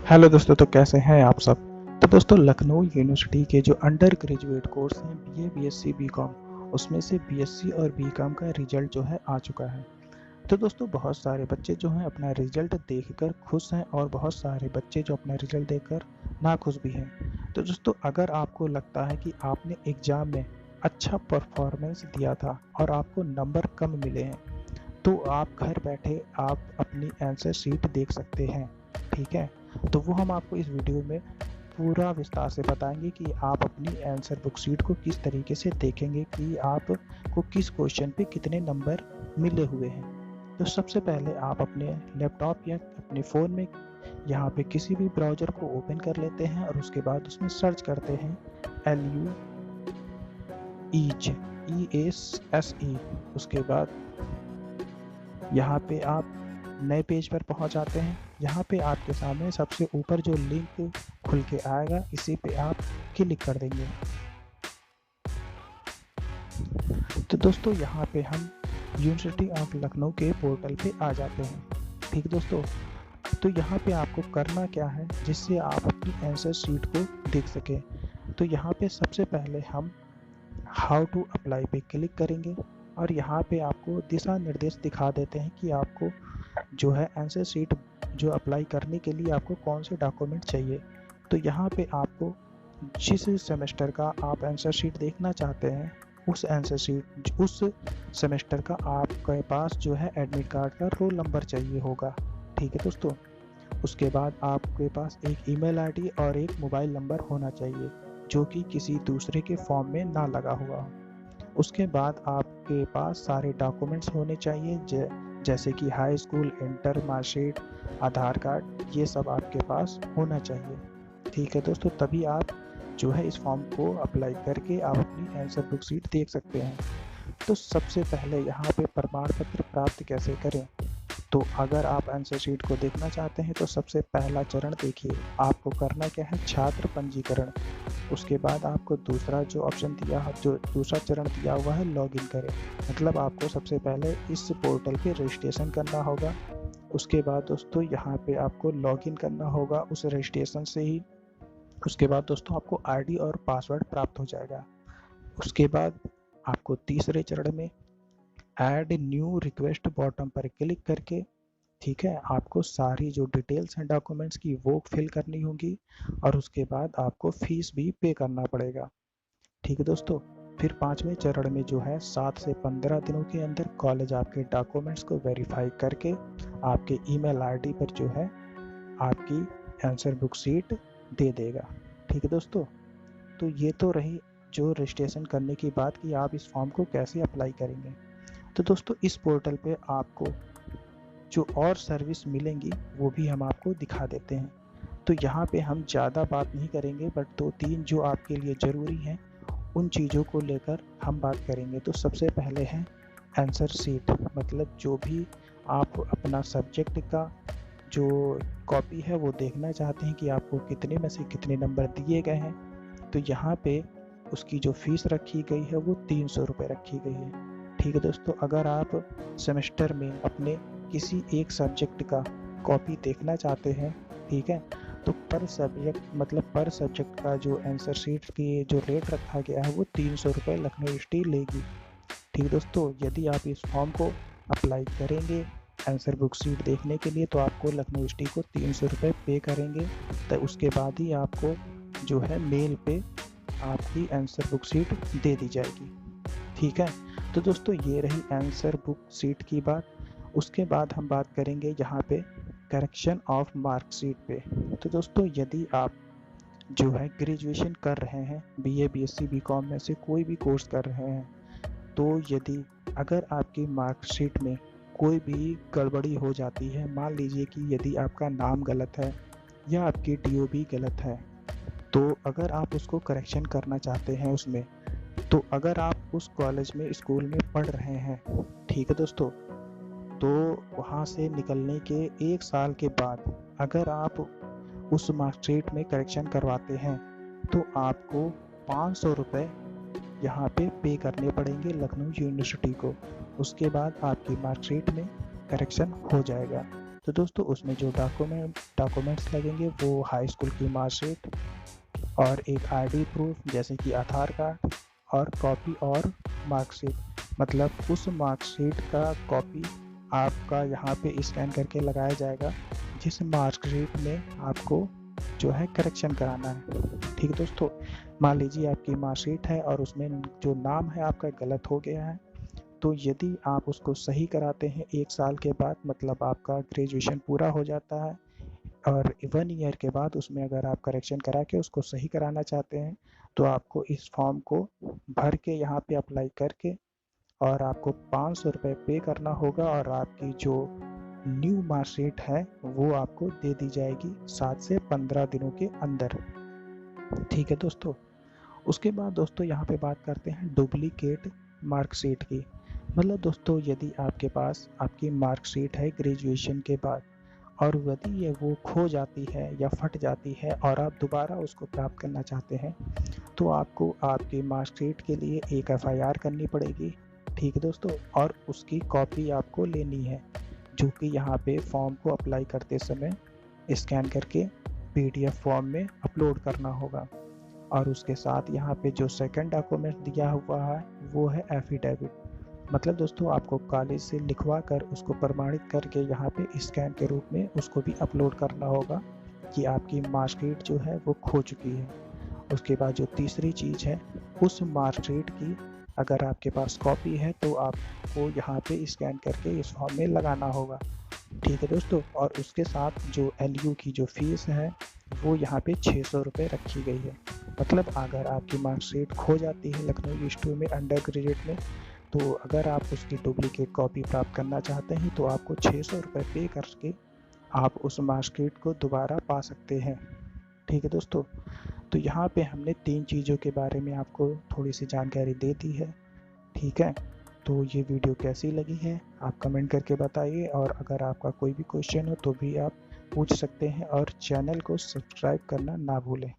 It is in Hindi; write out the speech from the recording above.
हेलो दोस्तों, तो कैसे हैं आप सब। तो दोस्तों, लखनऊ यूनिवर्सिटी के जो अंडर ग्रेजुएट कोर्स हैं बीए बीएससी बीकॉम, उसमें से बीएससी और बीकॉम का रिजल्ट जो है आ चुका है। तो दोस्तों, बहुत सारे बच्चे जो हैं अपना रिजल्ट देखकर खुश हैं और बहुत सारे बच्चे जो अपना रिजल्ट देखकर नाखुश भी हैं। तो दोस्तों, अगर आपको लगता है कि आपने एग्ज़ाम में अच्छा परफॉर्मेंस दिया था और आपको नंबर कम मिले हैं, तो आप घर बैठे आप अपनी आंसर शीट देख सकते हैं। ठीक है, तो वो हम आपको इस वीडियो में पूरा विस्तार से बताएंगे कि आप अपनी आंसर बुक शीट को किस तरीके से देखेंगे कि आपको किस क्वेश्चन पे कितने नंबर मिले हुए हैं। तो सबसे पहले आप अपने लैपटॉप या अपने फ़ोन में यहाँ पे किसी भी ब्राउज़र को ओपन कर लेते हैं और उसके बाद उसमें सर्च करते हैं LU ईज EASE। उसके बाद यहाँ पे आप नए पेज पर पहुँच जाते हैं। यहाँ पे आपके सामने सबसे ऊपर जो लिंक खुल के आएगा, इसी पे आप क्लिक कर देंगे। तो दोस्तों, यहाँ पे हम यूनिवर्सिटी ऑफ लखनऊ के पोर्टल पे आ जाते हैं। ठीक दोस्तों, तो यहाँ पे आपको करना क्या है जिससे आप अपनी आंसर शीट को देख सकें। तो यहाँ पे सबसे पहले हम हाउ टू अप्लाई पे क्लिक करेंगे और यहाँ पे आपको दिशा निर्देश दिखा देते हैं कि आपको जो है आंसर शीट जो अप्लाई करने के लिए आपको कौन से डॉक्यूमेंट चाहिए। तो यहाँ पे आपको जिस सेमेस्टर का आप आंसर शीट देखना चाहते हैं उस सेमेस्टर का आपके पास जो है एडमिट कार्ड का रोल नंबर चाहिए होगा। ठीक है दोस्तों, उसके बाद आपके पास एक ईमेल आईडी और एक मोबाइल नंबर होना चाहिए जो कि किसी दूसरे के फॉर्म में ना लगा हुआ हो। उसके बाद आपके पास सारे डॉक्यूमेंट्स होने चाहिए जैसे कि हाई स्कूल, इंटर मार्कशीट, आधार कार्ड, ये सब आपके पास होना चाहिए। ठीक है दोस्तों, तभी आप जो है इस फॉर्म को अप्लाई करके आप अपनी आंसर बुक शीट देख सकते हैं। तो सबसे पहले यहाँ पे प्रमाण पत्र प्राप्त कैसे करें। तो अगर आप आंसर शीट को देखना चाहते हैं तो सबसे पहला चरण देखिए, आपको करना क्या है, छात्र पंजीकरण। उसके बाद आपको दूसरा जो दूसरा चरण दिया हुआ है, लॉगिन करें। मतलब आपको सबसे पहले इस पोर्टल पे रजिस्ट्रेशन करना होगा। उसके बाद दोस्तों यहाँ पे आपको लॉगिन करना होगा उस रजिस्ट्रेशन से ही। उसके बाद दोस्तों आपको आईडी और पासवर्ड प्राप्त हो जाएगा। उसके बाद आपको तीसरे चरण में ऐड न्यू रिक्वेस्ट बॉटम पर क्लिक करके, ठीक है, आपको सारी जो डिटेल्स हैं डॉक्यूमेंट्स की वो फिल करनी होगी और उसके बाद आपको फीस भी पे करना पड़ेगा। ठीक है दोस्तों, फिर पाँचवें चरण में जो है 7 से 15 दिनों के अंदर कॉलेज आपके डॉक्यूमेंट्स को वेरीफाई करके आपके ईमेल आईडी पर जो है आपकी आंसर बुक शीट दे देगा। ठीक है दोस्तों, तो ये तो रही जो रजिस्ट्रेशन करने की बात कि आप इस फॉर्म को कैसे अप्लाई करेंगे। तो दोस्तों, इस पोर्टल पे आपको जो और सर्विस मिलेंगी वो भी हम आपको दिखा देते हैं। तो यहाँ पे हम ज़्यादा बात नहीं करेंगे, बट 2-3 जो आपके लिए ज़रूरी हैं उन चीज़ों को लेकर हम बात करेंगे। तो सबसे पहले है आंसर शीट, मतलब जो भी आप अपना सब्जेक्ट का जो कॉपी है वो देखना चाहते हैं कि आपको कितने में से कितने नंबर दिए गए हैं। तो यहाँ पे उसकी जो फीस रखी गई है वो 300 रुपये रखी गई है। ठीक है दोस्तों, अगर आप सेमेस्टर में अपने किसी एक सब्जेक्ट का कॉपी देखना चाहते हैं, ठीक है, तो पर सब्जेक्ट का जो आंसर शीट की जो रेट रखा गया है वो 300 रुपये लखनऊ यूनिवर्सिटी लेगी। ठीक दोस्तों, यदि आप इस फॉर्म को अप्लाई करेंगे आंसर बुक शीट देखने के लिए तो आपको लखनऊ यूनिवर्सिटी को 300 रुपये पे करेंगे। तो उसके बाद ही आपको जो है मेल पे आपकी आंसर बुक शीट दे दी जाएगी। ठीक है, तो दोस्तों ये रही आंसर बुक शीट की बात। उसके बाद हम बात करेंगे यहाँ पे करेक्शन ऑफ मार्कशीट पे। तो दोस्तों, यदि आप जो है ग्रेजुएशन कर रहे हैं, बीए बीएससी बीकॉम में से कोई भी कोर्स कर रहे हैं, तो अगर आपकी मार्कशीट में कोई भी गड़बड़ी हो जाती है, मान लीजिए कि यदि आपका नाम गलत है या आपकी DOB गलत है, तो अगर आप उसको करेक्शन करना चाहते हैं उसमें, तो अगर आप उस कॉलेज में स्कूल में पढ़ रहे हैं, ठीक है दोस्तों, तो वहाँ से निकलने के 1 साल के बाद अगर आप उस मार्कशीट में करेक्शन करवाते हैं तो आपको 500 रुपये यहाँ पे करने पड़ेंगे लखनऊ यूनिवर्सिटी को। उसके बाद आपकी मार्कशीट में करेक्शन हो जाएगा। तो दोस्तों उसमें जो डॉक्यूमेंट्स लगेंगे वो हाई स्कूल की मार्कशीट और एक आईडी प्रूफ जैसे कि आधार कार्ड और कॉपी और मार्कशीट, मतलब उस मार्कशीट का कॉपी आपका यहाँ पे स्कैन करके लगाया जाएगा जिस मार्कशीट में आपको जो है करेक्शन कराना है। ठीक है दोस्तों, मान लीजिए आपकी मार्कशीट है और उसमें जो नाम है आपका गलत हो गया है, तो यदि आप उसको सही कराते हैं 1 साल के बाद, मतलब आपका ग्रेजुएशन पूरा हो जाता है और 1 ईयर के बाद उसमें अगर आप करेक्शन करा के उसको सही कराना चाहते हैं तो आपको इस फॉर्म को भर के यहाँ पे अप्लाई करके और आपको 500 रुपये पे करना होगा और आपकी जो न्यू मार्कशीट है वो आपको दे दी जाएगी 7 से 15 दिनों के अंदर। ठीक है दोस्तों, उसके बाद दोस्तों यहाँ पे बात करते हैं डुप्लीकेट मार्कशीट की। मतलब दोस्तों यदि आपके पास आपकी मार्कशीट है ग्रेजुएशन के बाद और यदि ये वो खो जाती है या फट जाती है और आप दोबारा उसको प्राप्त करना चाहते हैं तो आपको आपकी मार्कशीट के लिए एक एफआईआर करनी पड़ेगी। ठीक है दोस्तों, और उसकी कॉपी आपको लेनी है जो कि यहाँ पे फॉर्म को अप्लाई करते समय स्कैन करके पीडीएफ फॉर्म में अपलोड करना होगा। और उसके साथ यहाँ पे जो सेकंड डॉक्यूमेंट दिया हुआ है वो है एफिडेविट, मतलब दोस्तों आपको कॉलेज से लिखवा कर उसको प्रमाणित करके यहाँ पे स्कैन के रूप में उसको भी अपलोड करना होगा कि आपकी मार्कशीट जो है वो खो चुकी है। उसके बाद जो तीसरी चीज़ है, उस मार्कशीट की अगर आपके पास कॉपी है तो आपको यहाँ पे स्कैन करके इस फॉर्म में लगाना होगा। ठीक है दोस्तों, और उसके साथ जो एलयू की जो फीस है वो यहाँ पे 600 रुपये रखी गई है। मतलब अगर आपकी मार्कशीट खो जाती है लखनऊ यूनिवर्सिटी में अंडर ग्रेजुएट में, तो अगर आप उसकी डुप्लीकेट कॉपी प्राप्त करना चाहते हैं तो आपको 600 रुपये पे करके आप उस मार्कशीट को दोबारा पा सकते हैं। ठीक है दोस्तों, तो यहाँ पे हमने 3 चीज़ों के बारे में आपको थोड़ी सी जानकारी दे दी है। ठीक है, तो ये वीडियो कैसी लगी है आप कमेंट करके बताइए, और अगर आपका कोई भी क्वेश्चन हो तो भी आप पूछ सकते हैं और चैनल को सब्सक्राइब करना ना भूलें।